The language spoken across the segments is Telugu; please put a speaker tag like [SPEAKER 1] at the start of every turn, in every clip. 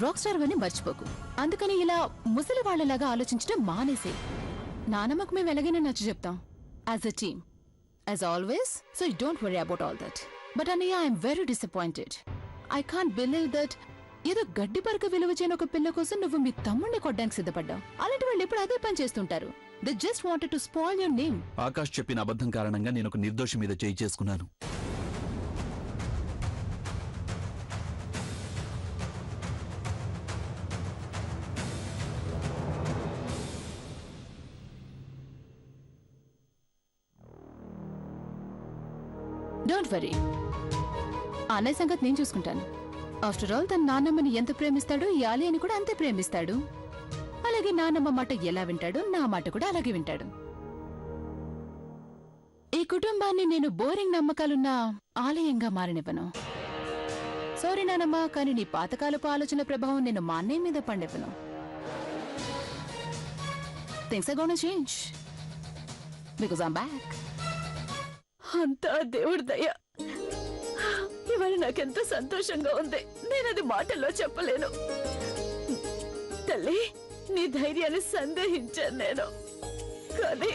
[SPEAKER 1] రాక్ స్టార్ అని మర్చిపోకు. అందుకని ఇలా ముసలి వాళ్లలాగా ఆలోచించడం మానేసే. నానమ్మకు మేము ఎలాగైనా నచ్చ చెప్తాం as a team, as always. So you don't worry about all that. But అన్నయ్య, I'm very disappointed. I can't believe that ఏదో గడ్డి పరక విలువ చేయని ఒక పిల్ల కోసం నువ్వు మీ తమ్ముడిని కొట్టడానికి సిద్ధపడ్డావు. అలాంటి వాళ్ళు ఎప్పుడు అదే పని చేస్తుంటారు. They just wanted to spoil your name.
[SPEAKER 2] Akash చెప్పిన అబద్ధం కారణంగా నేను ఒక నిర్దోషి మీద చేయి చేసుకున్నాను.
[SPEAKER 1] డోంట్ వరీ, అన్నయ్య సంగతి నేను చూసుకుంటాను. ఆఫ్టర్ ఆల్ తన నాన్నమ్మని ఎంత ప్రేమిస్తాడో ఈ ఆలియాని కూడా అంతే ప్రేమిస్తాడు. అలాగే నాన్నమ్మ మాట ఎలా వింటాడో నా మాట కూడా అలాగే వింటాడు. ఈ కుటుంబాన్ని నేను బోరింగ్ నమ్మకాలున్న ఆలయంగా మారనివ్వను. సారీ నానమ్మ, కానీ నీ పాతకాలపు ఆలోచన ప్రభావం నేను మా అన్నయ్య మీద పండివ్వను. Things are gonna change because I'm back.
[SPEAKER 3] అంతా దేవుడి దయ. ఇవాళ నాకెంత సంతోషంగా ఉంది, నేనది మాటల్లో చెప్పలేను. తల్లి, నీ ధైర్యాన్ని సందేహించాను నేను, కానీ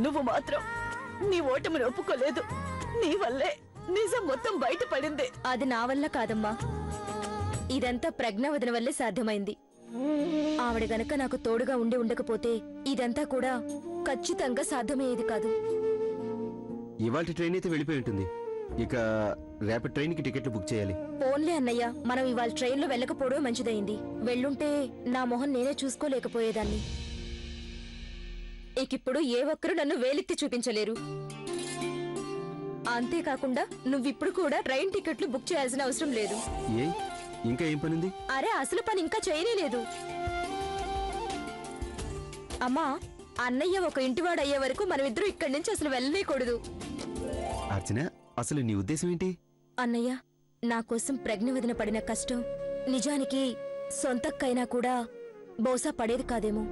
[SPEAKER 3] నువ్వు మాత్రం నీ ఓటమిని ఒప్పుకోలేదు. నీ వల్లే నిజం మొత్తం బయటపడింది.
[SPEAKER 4] అది నా వల్ల కాదమ్మా, ఇదంతా ప్రజ్ఞావదన వల్లే సాధ్యమైంది. ఆవిడ గనక నాకు తోడుగా ఉండి ఉండకపోతే ఇదంతా కూడా ఖచ్చితంగా సాధ్యమయ్యేది కాదు.
[SPEAKER 5] ఇవాళ ట్రైన్ అయితే వెళ్ళిపోయి ఉంటుంది. ఇక రేపటి ట్రైన్ కి టికెట్లు బుక్ చేయాలి.
[SPEAKER 4] పోన్లే అన్నయ్య, మనం ఇవాళ ట్రైన్లో వెళ్ళకపోవడం మంచిదైంది. వెళ్ళుంటే నా మొహం నేనే చూసుకోలేకపోయేదాన్ని. ఇకిప్పుడు ఏ ఒక్కరూ నన్ను వేలెత్తి చూపించలేరు. అంతేకాకుండా నువ్విప్పుడు కూడా ట్రైన్ టికెట్లు బుక్ చేయాల్సిన అవసరం లేదు.
[SPEAKER 5] ఏ ఇంకా ఏం పనింది?
[SPEAKER 4] అరే, అసలు పని ఇంకా చేయలేదు. అమ్మా, అన్నయ్య ఒక ఇంటివాడు అయ్యే వరకు మనమిద్దరూ ఇక్కడి నుంచి అసలు వెళ్ళలేకూడదు.
[SPEAKER 5] అర్చన, అసలు నీ ఉద్దేశం ఏంటి?
[SPEAKER 4] అన్నయ్య, నా కోసం ప్రజ్ఞవదన పడిన కష్టం నిజానికి సొంతక్కైనా కూడా బహుశా పడేది కాదేమో.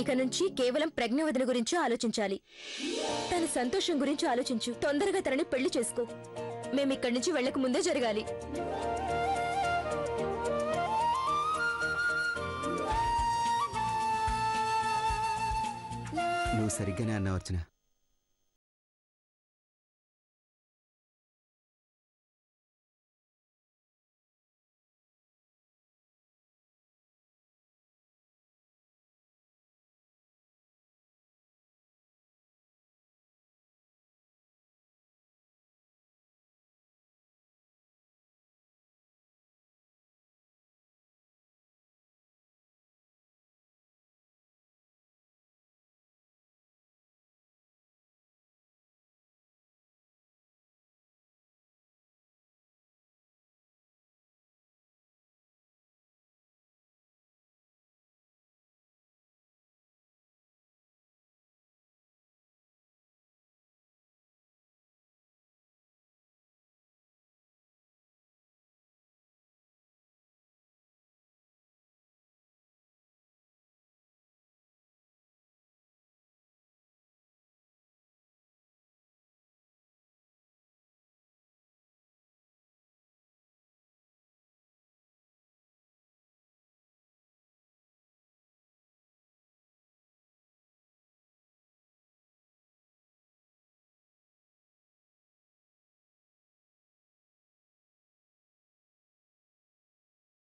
[SPEAKER 4] ఇక నుంచి కేవలం ప్రజ్ఞవదన గురించి ఆలోచించాలి. తన సంతోషం గురించి ఆలోచించు. తొందరగా తనని పెళ్లి చేసుకో. మేమిక్కడి నుంచి వెళ్లక ముందే జరగాలి.
[SPEAKER 5] నువ్వు సరిగ్గానే అన్నావు అర్చన.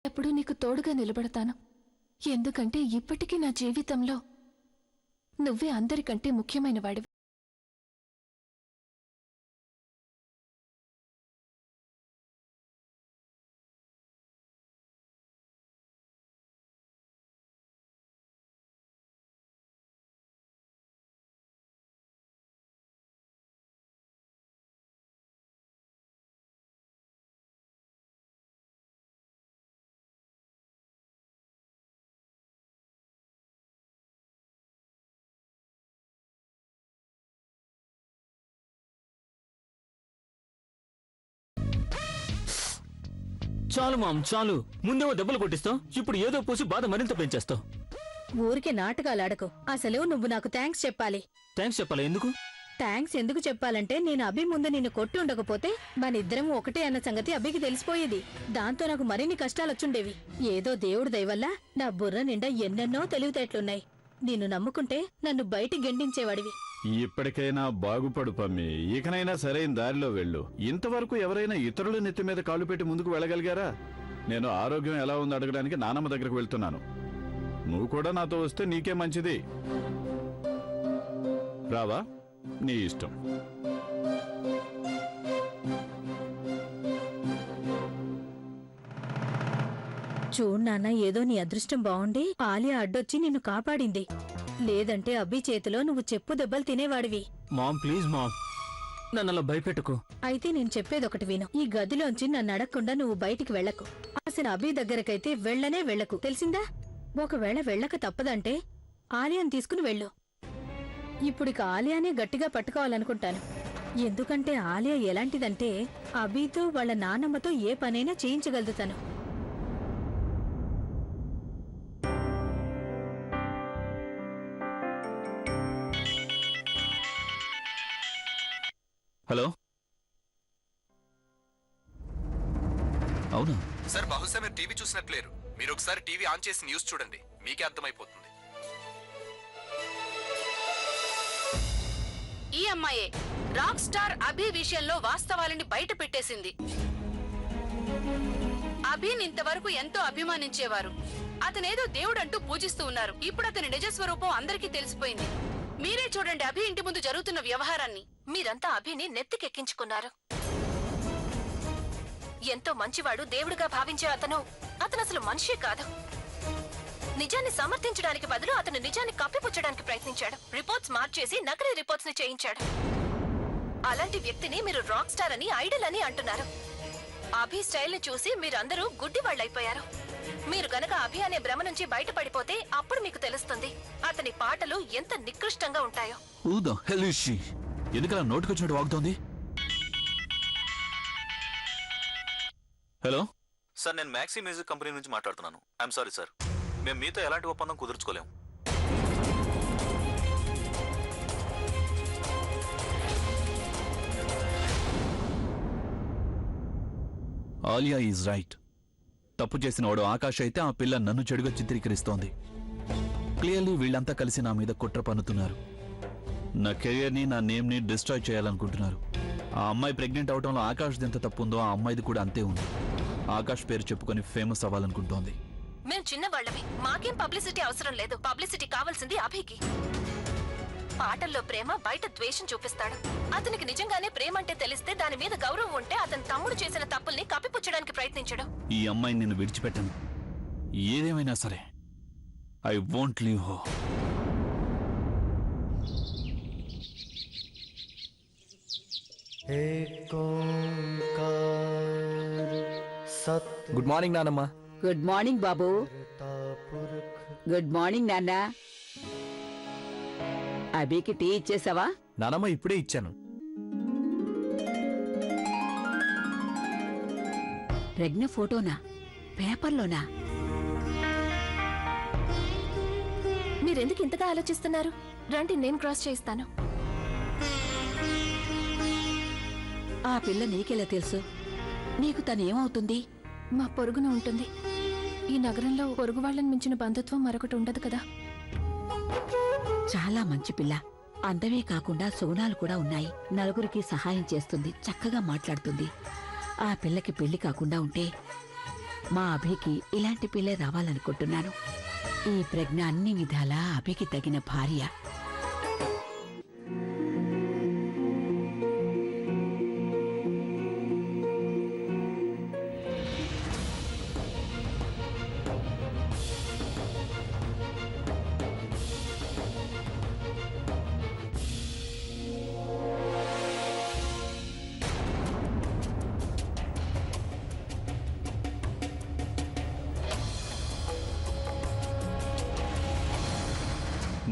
[SPEAKER 1] ఎప్పుడు నీకు తోడుగా నిలబడతాను. ఎందుకంటే ఇప్పటికీ నా జీవితంలో నువ్వే అందరికంటే ముఖ్యమైన వాడివి.
[SPEAKER 6] చాలు మామ్, చాలు. ముందేమో దెబ్బలు కొట్టిస్తావు, ఇప్పుడు ఏదో పోసి బాధ మరింత పెంచేస్తావు.
[SPEAKER 3] ఊరికే నాటకాలాడకు. అసలు నువ్వు నాకు థ్యాంక్స్ చెప్పాలి.
[SPEAKER 6] థ్యాంక్స్ చెప్పాలా? ఎందుకు?
[SPEAKER 4] థ్యాంక్స్ ఎందుకు చెప్పాలంటే నేను అభి ముందు నిన్ను కొట్టి ఉండకపోతే మనిద్దరం ఒకటే అన్న సంగతి అభికి తెలిసిపోయేది. దాంతో నాకు మరిన్ని కష్టాలొచ్చుండేవి. ఏదో దేవుడి దయవల్ల నా బుర్ర నిండా ఎన్నెన్నో తెలివితేటలున్నాయి. నిన్ను నమ్ముకుంటే నన్ను బయట గెండించేవాడివి.
[SPEAKER 7] ఇప్పటికైనా బాగుపడు పమ్మి. ఇకనైనా సరైన దారిలో వెళ్ళు. ఇంతవరకు ఎవరైనా ఇతరుల నెత్తి మీద కాలు పెట్టి ముందుకు వెళ్ళగలిగారా? నేను ఆరోగ్యం ఎలా ఉంది అడగడానికి నానమ్మ దగ్గరకు వెళ్తున్నాను. నువ్వు కూడా నాతో వస్తే నీకే మంచిది. రావా? నీ ఇష్టం.
[SPEAKER 4] చూడు నాన్న, ఏదో నీ అదృష్టం బాగుండి ఆలియా అడ్డొచ్చి నిన్ను కాపాడింది. లేదంటే అభి చేతిలో నువ్వు చెప్పు దెబ్బలు తినేవాడివి.
[SPEAKER 6] మామ్ ప్లీజ్ మామ్, నన్ను అలా భయపెట్టుకో.
[SPEAKER 4] అయితే నేను చెప్పేదొకటి విను. ఈ గదిలోంచి నన్ను అడగకుండా నువ్వు బయటికి వెళ్ళకు. అసలు అభి దగ్గరకైతే వెళ్ళనే వెళ్ళకు, తెలిసిందా? ఒకవేళ వెళ్ళక తప్పదంటే ఆలియాని తీసుకుని వెళ్ళు. ఇప్పుడిక ఆలియానే గట్టిగా పట్టుకోవాలనుకుంటాను. ఎందుకంటే ఆలియా ఎలాంటిదంటే అభితో వాళ్ళ నాన్నమ్మతో ఏ పనైనా చేయించగలదు తను.
[SPEAKER 2] హలో, అవునా?
[SPEAKER 8] సార్, బహుశా మీరు టీవీ చూసినట్లేరు. మీరు ఒకసారి టీవీ ఆన్ చేసి న్యూస్ చూడండి, మీకే అర్థమైపోతుంది.
[SPEAKER 1] ఈ అమ్మాయే రాక్ స్టార్ అభి విషయంలో వాస్తవాలని బయట పెట్టేసింది. అభిని ఇంతవరకు ఎంతో అభిమానించేవారు. అతనేదో దేవుడంటూ పూజిస్తూ ఉన్నారు. ఇప్పుడు అతని నిజస్వరూపం అందరికీ తెలిసిపోయింది. మీరే చూడండి అభి ఇంటి ముందు జరుగుతున్న వ్యవహారాన్ని. మీరంతా అభిని నెత్తికెక్కించుకున్నారు. ఎంతో మంచివాడు, దేవుడిగా భావించే అతను అసలు మనిషే కాదు. నిజాన్ని సమర్థించడానికి బదులు అతను నిజాన్ని కప్పిపుచ్చడానికి ప్రయత్నించాడు. రిపోర్ట్స్ మార్చేసి నకిలీ రిపోర్ట్స్ ని చేయించాడు. అలాంటి వ్యక్తిని మీరు రాక్ స్టార్ అని, ఐడల్ అని అంటున్నారు. అభి స్టైల్ ని చూసి మీరందరూ గుడ్డివాళ్లైపోయారు. మీరు గనక అభి అనే భ్రమ నుంచి బయటపడిపోతే అప్పుడు మీకు తెలుస్తుంది అతని పాటలు ఎంత నికృష్టంగా ఉంటాయో.
[SPEAKER 2] ఎందుకలా నోటుకొచ్చినట్టు వాగుతోంది? హలో
[SPEAKER 9] సార్, నేను మ్యాక్సీ మ్యూజిక్ కంపెనీ నుంచి మాట్లాడుతున్నాను. ఐఎమ్ సారీ సార్, మేము మీతో ఎలాంటి ఒప్పందం కుదుర్చుకోలేము.
[SPEAKER 2] Alia is right. తప్పు చేసిన వాడు ఆకాష్ అయితే ఆ పిల్ల నన్ను చెడుగా చిత్రీకరిస్తోంది. క్లియర్లీ వీళ్ళంతా కలిసి నా మీద కుట్ర పన్నుతున్నారు. నా కెరియర్ని, నా నేమ్ని డిస్ట్రాయ్ చేయాలనుకుంటున్నారు. ఆ అమ్మాయి ప్రెగ్నెంట్ అవడంలో ఆకాష్ది ఎంత తప్పు ఉందో ఆ అమ్మాయిది కూడా అంతే ఉంది. ఆకాష్ పేరు చెప్పుకొని ఫేమస్ అవ్వాలనుకుంటోంది.
[SPEAKER 1] మేం చిన్నవాళ్ళవి, మాకేం పబ్లిసిటీ అవసరం లేదు. పబ్లిసిటీ కావాల్సింది అభికి. పాటల్లో ప్రేమ, బయట ద్వేషం చూపిస్తాడు. అతనికి నిజంగానే ప్రేమ అంటే తెలిస్తే, దాని మీద గౌరవం ఉంటే అతని తమ్ముడు చేసిన తప్పుల్ని కప్పిపుచ్చడానికి ప్రయత్నించడు.
[SPEAKER 2] ఈ అమ్మాయిని నేను విడిచిపెట్టను. ఏదేమైనా సరే I won't leave her.
[SPEAKER 10] Good morning నానమ్మ.
[SPEAKER 3] గుడ్ మార్నింగ్ బాబు. గుడ్ మార్నింగ్ నాన్న. అభికి టీ ఇచ్చేసావా?
[SPEAKER 10] నానమ్మ ఇప్పుడే ఇచ్చాను.
[SPEAKER 3] ప్రజ్ఞ ఫోటోనా? పేపర్లోనా?
[SPEAKER 1] మీరెందుకు ఇంతగా ఆలోచిస్తున్నారు? రండి, నేను క్రాస్ చేయిస్తాను.
[SPEAKER 3] ఆ పిల్ల నీకెలా తెలుసు? నీకు తనేమవుతుంది?
[SPEAKER 1] మా పొరుగున ఉంటుంది. ఈ నగరంలో పొరుగు వాళ్ళని మించిన బంధుత్వం మరొకటి ఉండదు కదా.
[SPEAKER 3] చాలా మంచి పిల్ల. అందమే కాకుండా సోనాలు కూడా ఉన్నాయి. నలుగురికి సహాయం చేస్తుంది, చక్కగా మాట్లాడుతుంది. ఆ పిల్లకి పెళ్లి కాకుండా ఉంటే మా అభికి ఇలాంటి పిల్లే రావాలనుకుంటున్నాను. ఈ ప్రజ్ఞ అన్ని విధాలా అభికి తగిన భార్య.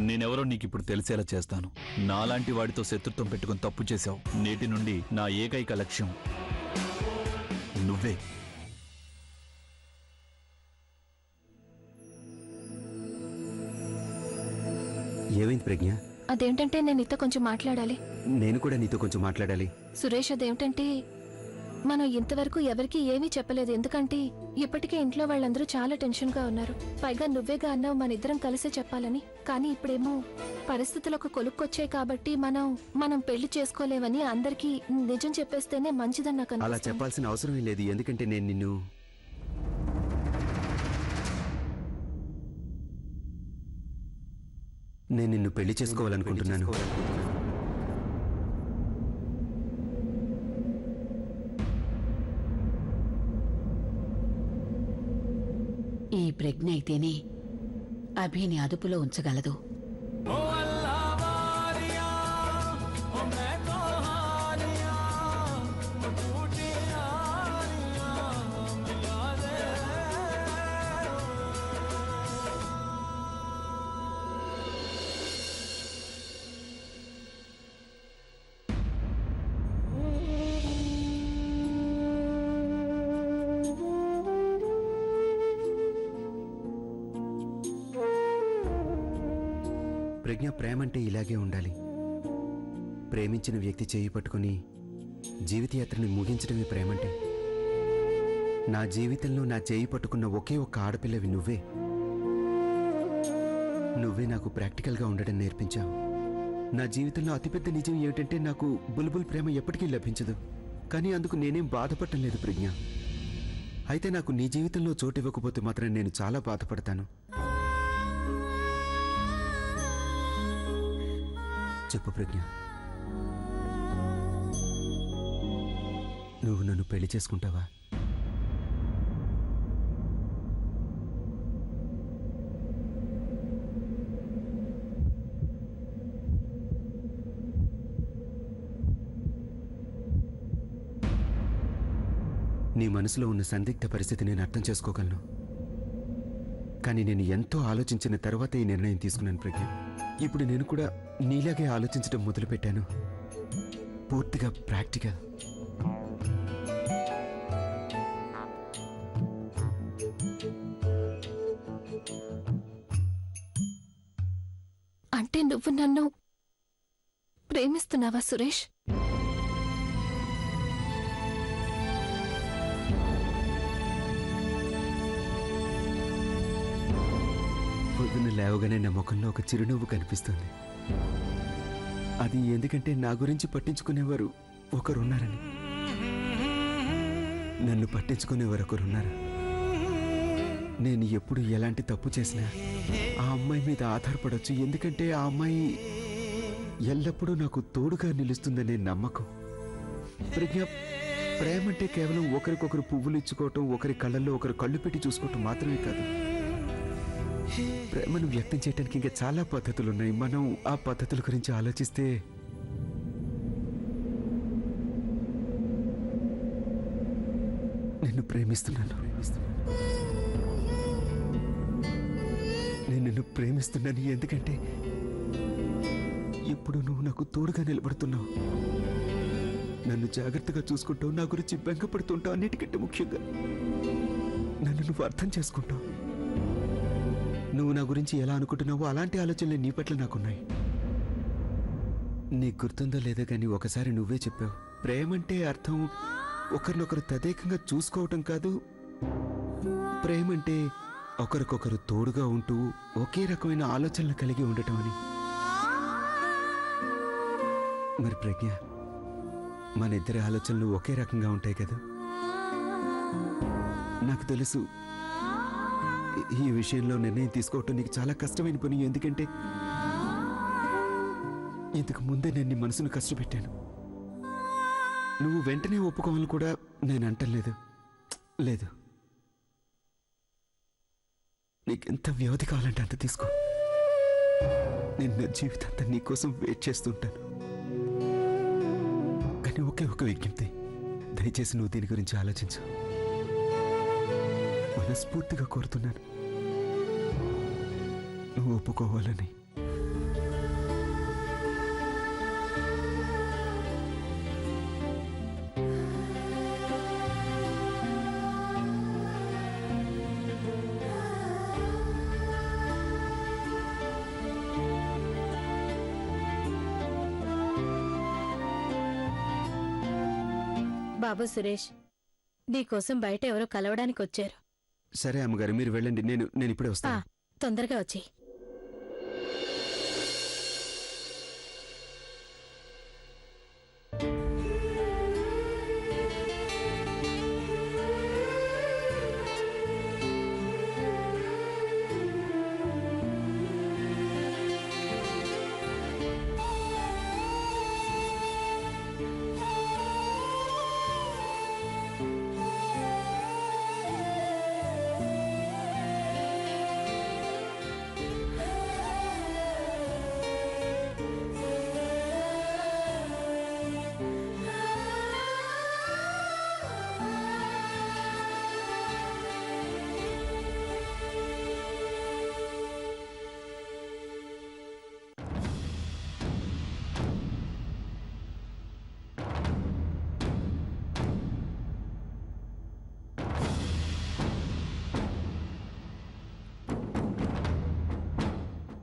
[SPEAKER 2] నేనెవరో నీకిప్పుడు తెలిసేలా చేస్తాను. నాలాంటి వాడితో శత్రుత్వం పెట్టుకుని తప్పు చేశావు. నేటి నుండి నా ఏకైక లక్ష్యం నువ్వే.
[SPEAKER 5] ఏమైంది ప్రజ్ఞ?
[SPEAKER 11] అదేంటంటే నేను నీతో కొంచెం మాట్లాడాలి.
[SPEAKER 5] నేను కూడా నీతో కొంచెం మాట్లాడాలి.
[SPEAKER 11] సురేష్, అదేమిటంటే మనం ఇంతవరకు ఎవరికీ ఏమీ చెప్పలేదు. ఎందుకంటే ఇప్పటికే ఇంట్లో వాళ్ళందరూ చాలా టెన్షన్గా ఉన్నారు. పైగా నువ్వేగా అన్నావు మన ఇద్దరం కలిసే చెప్పాలని. కానీ ఇప్పుడేమో పరిస్థితులు ఒక కొలుక్కొచ్చాయి కాబట్టి మనం పెళ్లి చేసుకోలేమని అందరికీ నిజం చెప్పేస్తేనే మంచిదని నాకు
[SPEAKER 5] అలా
[SPEAKER 11] అనిపిస్తుంది.
[SPEAKER 5] చెప్పాల్సిన అవసరం లేదు. ఎందుకంటే నేను నిన్ను పెళ్లి చేసుకోవాలనుకుంటున్నాను.
[SPEAKER 3] ఈ ప్రజ్ఞ అయితేనే అభిని అదుపులో ఉంచగలదు.
[SPEAKER 5] ప్రజ్ఞ, ప్రేమంటే ఇలాగే ఉండాలి. ప్రేమించిన వ్యక్తి చేయి పట్టుకుని జీవితయాత్రని ముగించడమే ప్రేమంటే. నా జీవితంలో నా చేయి పట్టుకున్న ఒకే ఒక్క ఆడపిల్లవి నువ్వే. నువ్వే నాకు ప్రాక్టికల్గా ఉండడం నేర్పించావు. నా జీవితంలో అతిపెద్ద నిజం ఏమిటంటే నాకు బుల్బుల్ ప్రేమ ఎప్పటికీ లభించదు. కానీ అందుకు నేనేం బాధపడటం లేదు ప్రజ్ఞ. అయితే నాకు నీ జీవితంలో చోటు ఇవ్వకపోతే మాత్రం నేను చాలా బాధపడతాను. చెప్పు ప్రజ్ఞ, నువ్వు నన్ను పెళ్లి చేసుకుంటావా? నీ మనసులో ఉన్న సందిగ్ధ పరిస్థితి నేను అర్థం చేసుకోగలను. కానీ నేను ఎంతో ఆలోచించిన తర్వాత ఈ నిర్ణయం తీసుకున్నాను ప్రజ్ఞ. ఇప్పుడు నేను కూడా నీలాగే ఆలోచించడం మొదలుపెట్టాను. పూర్తిగా ప్రాక్టికల్.
[SPEAKER 11] అంటే నువ్వు నన్ను ప్రేమిస్తున్నావా సురేష్?
[SPEAKER 5] పొద్దున్న లేవగానే నా ముఖంలో ఒక చిరునవ్వు కనిపిస్తుంది. అది ఎందుకంటే నా గురించి పట్టించుకునేవారు ఒకరున్నారని. నన్ను పట్టించుకునేవారు ఒకరున్నారు. నేను ఎప్పుడు ఎలాంటి తప్పు చేసినా ఆ అమ్మాయి మీద ఆధారపడవచ్చు. ఎందుకంటే ఆ అమ్మాయి ఎల్లప్పుడూ నాకు తోడుగా నిలుస్తుందనే నమ్మకం. ప్రజ్ఞ, ప్రేమంటే కేవలం ఒకరికొకరు పువ్వులు ఇచ్చుకోవటం, ఒకరి కళ్ళల్లో ఒకరు కళ్ళు పెట్టి చూసుకోవటం మాత్రమే కాదు. ప్రేమను వ్యక్తం చేయడానికి ఇంకా చాలా పద్ధతులున్నాయి. మనం ఆ పద్ధతుల గురించి ఆలోచిస్తే నిన్ను ప్రేమిస్తున్నాను. నేను నిన్ను ప్రేమిస్తున్నాను ఎందుకంటే ఇప్పుడు నువ్వు నాకు తోడుగా నిలబడుతున్నావు. నన్ను జాగ్రత్తగా చూసుకుంటావు, నా గురించి బెంగపడుతుంటావు. అన్నిటికంటే ముఖ్యంగా నన్ను నువ్వు అర్థం చేసుకుంటావు. నువ్వు నా గురించి ఎలా అనుకుంటున్నావో అలాంటి ఆలోచనలు నీ పట్ల నాకున్నాయి. నీకు గుర్తుందో లేదో కానీ ఒకసారి నువ్వే చెప్పావు, ప్రేమంటే అర్థం ఒకరినొకరు తదేకంగా చూసుకోవటం కాదు, ప్రేమంటే ఒకరికొకరు తోడుగా ఉంటూ ఒకే రకమైన ఆలోచనలు కలిగి ఉండటం అని. మరి ప్రజ్ఞ, మన ఇద్దరి ఆలోచనలు ఒకే రకంగా ఉంటాయి కదా. నాకు తెలుసు ఈ విషయంలో నిర్ణయం తీసుకోవటం నీకు చాలా కష్టమైన పని. ఎందుకంటే ఇంతకు ముందే నేను నీ మనసును కష్టపెట్టాను. నువ్వు వెంటనే ఒప్పుకోవాలని కూడా నేను అంటలేదు. లేదు, నీకెంత వ్యవధి కావాలంటే అంత తీసుకో. నేను నా జీవితాంతా నీకోసం వెయిట్ చేస్తుంటాను. కానీ ఒకే ఒక విజ్ఞప్తి, దయచేసి నువ్వు దీని గురించి ఆలోచించు. మనస్ఫూర్తిగా కోరుతున్నాను, నువ్వు ఒప్పుకోవాలని.
[SPEAKER 4] బాబు సురేష్, నీకోసం బయట ఎవరో కలవడానికి వచ్చారు.
[SPEAKER 5] సరే అమ్మగారు, మీరు వెళ్ళండి. నేను ఇప్పుడే వస్తాను.
[SPEAKER 4] తొందరగా వచ్చి.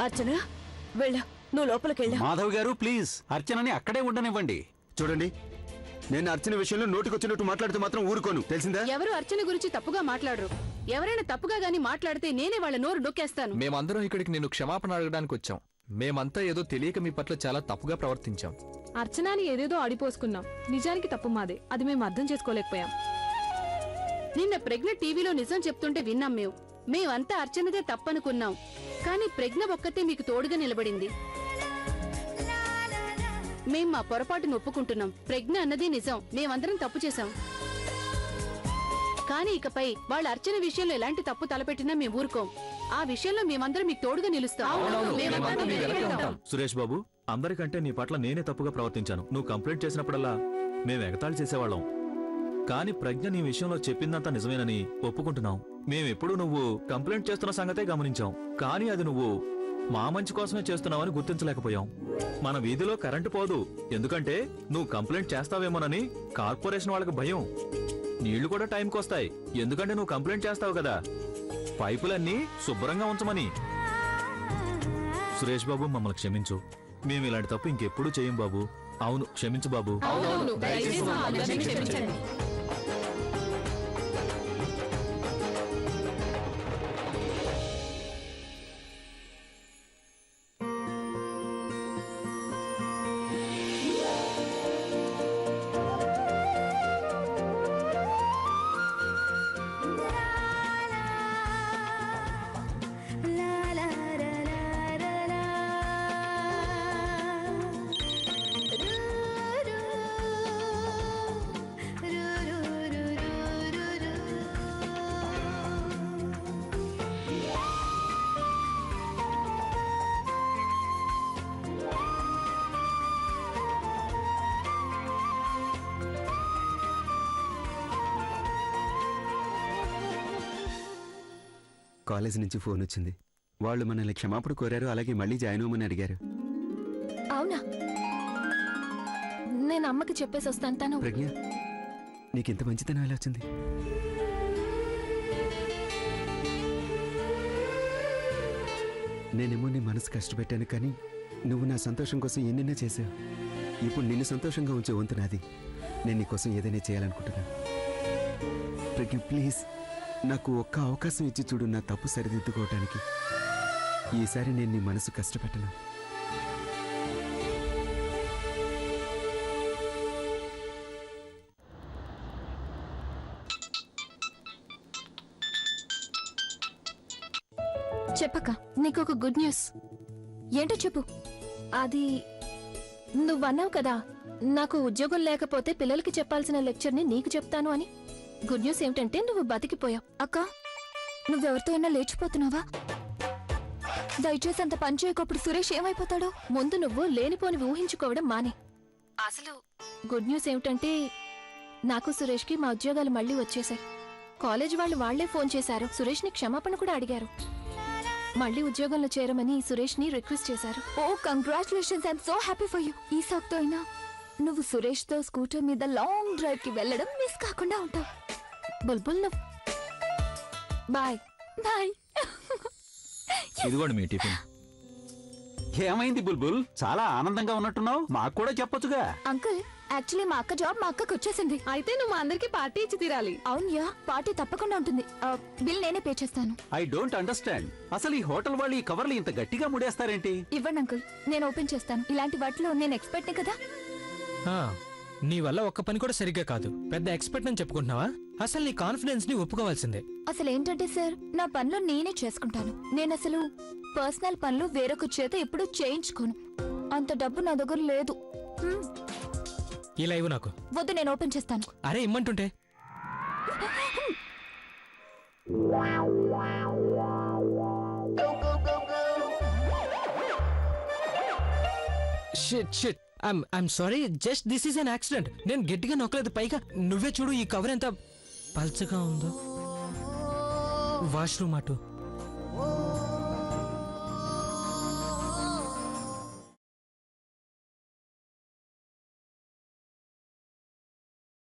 [SPEAKER 3] అర్చన, వెళ్ళ, నువ్వు లోపలికెళ్ళా.
[SPEAKER 12] మాధవ్ గారు ప్లీజ్ అర్చనని అక్కడే ఉండనివ్వండి.
[SPEAKER 5] చూడండి, నేను అర్చన విషయంలో నోటికొచ్చినట్టు మాట్లాడితే మాత్రం ఊరుకోను, తెలిసిందా?
[SPEAKER 1] ఎవరు అర్చన గురించి తప్పుగా మాట్లాడరు. ఎవరైనా తప్పుగా గానీ మాట్లాడితే నేనే వాళ్ళ నోరు నొక్కేస్తాను.
[SPEAKER 10] మేమందరం ఇక్కడికి నిన్ను క్షమాపణ అడగడానికి వచ్చాం. మేమంతా ఏదో తెలియక మీ పట్ల చాలా తప్పుగా ప్రవర్తించాం.
[SPEAKER 13] అర్చనాని ఏదేదో ఆడిపోసుకున్నాం. నిజానికి తప్పు మాదే, అది మేము అర్థం చేసుకోలేకపోయాం.
[SPEAKER 1] నిన్న ప్రజ్ఞ టీవీలో నిజం చెప్తుంటే విన్నాం. మేమంతా అర్చనదే తప్పనుకున్నాం. కానీ ప్రజ్ఞ ఒక్కతే మీకు తోడుగా నిలబడింది. మేం మా పొరపాటును ఒప్పుకుంటున్నాం. ప్రజ్ఞ అన్నది నిజం. మేమందరం తప్పు చేశాం. కానీ ఇకపై వాళ్ళ అర్చన విషయంలో ఎలాంటి తప్పు తలపెట్టినా మేము ఊరుకోం. ఆ విషయంలో మేమందరం మీకు తోడుగా నిలుస్తాం.
[SPEAKER 9] సురేష్ బాబు, అందరికంటే నీ పట్ల నేనే తప్పుగా ప్రవర్తించాను. నువ్వు కంప్లైంట్ చేసినప్పుడల్లా మేము ఎగతాళి చేసేవాళ్ళం. కానీ ప్రజ్ఞ నీ విషయంలో చెప్పిందంతా నిజమేనని ఒప్పుకుంటున్నాం. మేమెప్పుడు నువ్వు కంప్లైంట్ చేస్తున్న సంగతే గమనించాం. కానీ అది నువ్వు మా మంచి కోసమే చేస్తున్నావని గుర్తించలేకపోయాం. మన వీధిలో కరెంటు పోదు, ఎందుకంటే నువ్వు కంప్లైంట్ చేస్తావేమోనని కార్పొరేషన్ వాళ్ళకి భయం. నీళ్లు కూడా టైంకి వస్తాయి, ఎందుకంటే నువ్వు కంప్లైంట్ చేస్తావు కదా. పైపులన్నీ శుభ్రంగా ఉంచమని. సురేష్ బాబు, మమ్మల్ని క్షమించు. మేము ఇలాంటి తప్పు ఇంకెప్పుడు చేయం బాబు. అవును, క్షమించు బాబు.
[SPEAKER 5] కాలేజ్ నుంచి ఫోన్ వచ్చింది. వాళ్ళు మనల్ని క్షమాపణ కోరారు, అలాగే మళ్ళీ జాయిన్ అవ్వమని అడిగారు.
[SPEAKER 11] అవునా? నేను అమ్మకి చెప్పేసి వస్తాను. తను
[SPEAKER 5] ప్రజ్ఞ, నీకింత మంచితనం ఎలా వచ్చింది? నేనేమో నీ మనసు కష్టపెట్టాను, కానీ నువ్వు నా సంతోషం కోసం ఎన్నెన్నో చేశావు. ఇప్పుడు నిన్ను సంతోషంగా ఉంచే వంతు నాది. నేను నీకోసం ఏదైనా చేయాలనుకుంటున్నాను. ప్రజ్ఞ, ప్లీజ్ నాకు ఒక్క అవకాశం ఇచ్చి చూడు, నా తప్పు సరిదిద్దుకోవటానికి. ఈసారి నేను నీ మనసు కష్టపెట్టను.
[SPEAKER 11] చెప్పక, నీకొక గుడ్ న్యూస్. ఏంటో చెప్పు. అది నువ్వన్నావు కదా, నాకు ఉద్యోగం లేకపోతే పిల్లలకి చెప్పాల్సిన లెక్చర్ని నీకు చెప్తాను అని. గుడ్ న్యూస్ ఏమిటంటే నువ్వు బతికిపోయావు. అక్క, నువ్వెవరితో అయినా లేచిపోతున్నావా? దయచేసి అంత పని చేయకప్పుడు సురేష్ ఏమైపోతాడో. ముందు నువ్వు లేనిపోని ఊహించుకోవడం మానే. అసలు గుడ్ న్యూస్ ఏమిటంటే నాకు సురేష్కి మా ఉద్యోగాలు మళ్ళీ వచ్చేశాయి. కాలేజ్ వాళ్ళు వాళ్లే ఫోన్ చేశారు. సురేష్ని క్షమాపణ కూడా అడిగారు. మళ్ళీ ఉద్యోగంలో చేరమని సురేష్ని రిక్వెస్ట్ చేశారు. Oh congratulations, I'm so happy for you. ఈ సాక్తో అయినా నువ్వు సురేష్తో స్కూటర్ మీద లాంగ్ డ్రైవ్ కి వెళ్ళడం మిస్ కాకుండా ఉంటావు. బుల్బుల్ నువ్వు. Bye bye.
[SPEAKER 9] ఇదిగోండి మీ టిఫిన్.
[SPEAKER 12] ఏమైంది బుల్బుల్? చాలా ఆనందంగా ఉన్నట్టున్నావు. మాకు కూడా చెప్పొచ్చుగా.
[SPEAKER 11] అంకుల్ యాక్చువల్లీ మా అక్క జాబ్ మా అక్కకు వచ్చేసింది.
[SPEAKER 13] అయితే నువ్వు మా అందరికి పార్టీ ఇచ్చి తీరాలి.
[SPEAKER 11] అవునయ్యా, పార్టీ తప్పకుండా ఉంటుంది. బిల్ నేనే పే చేస్తాను.
[SPEAKER 12] I don't understand. అసలు ఈ హోటల్ వాళ్ళు ఈ కవర్లు ఇంత గట్టిగా ముడేస్తారేంటి?
[SPEAKER 11] ఇవ్వండి అంకుల్, నేను ఓపెన్ చేస్తాను. ఇలాంటి వాటిలో నేను ఎక్స్పర్ట్నే కదా.
[SPEAKER 14] నీ వల్ల ఒక్క పని కూడా సరిగ్గా కాదు. పెద్ద ఎక్స్పర్ట్ అని చెప్పుకుంటున్నావా? అసలు నీ కాన్ఫిడెన్స్ ని ఒప్పుకోవాల్సిందే.
[SPEAKER 11] అసలు ఏంటంటే సార్, నా పనులు నేనే చేసుకుంటాను. నేను అసలు పర్సనల్ పనులు వేరొక చేత ఎప్పుడూ చేయించుకోను. అంత డబ్బు నా దగ్గర లేదు.
[SPEAKER 14] ఇలా ఇవ్వు నాకు.
[SPEAKER 11] వద్దు, నేను ఓపెన్ చేస్తాను.
[SPEAKER 14] అరే ఇమ్మంటుంటే. Shit shit, I'm sorry, just this is an accident. నేను గట్టిగా నొక్కలేదు. పైగా నువ్వే చూడు ఈ కవర్ ఎంత పల్చగా ఉందో. వాష్రూమ్ అటు.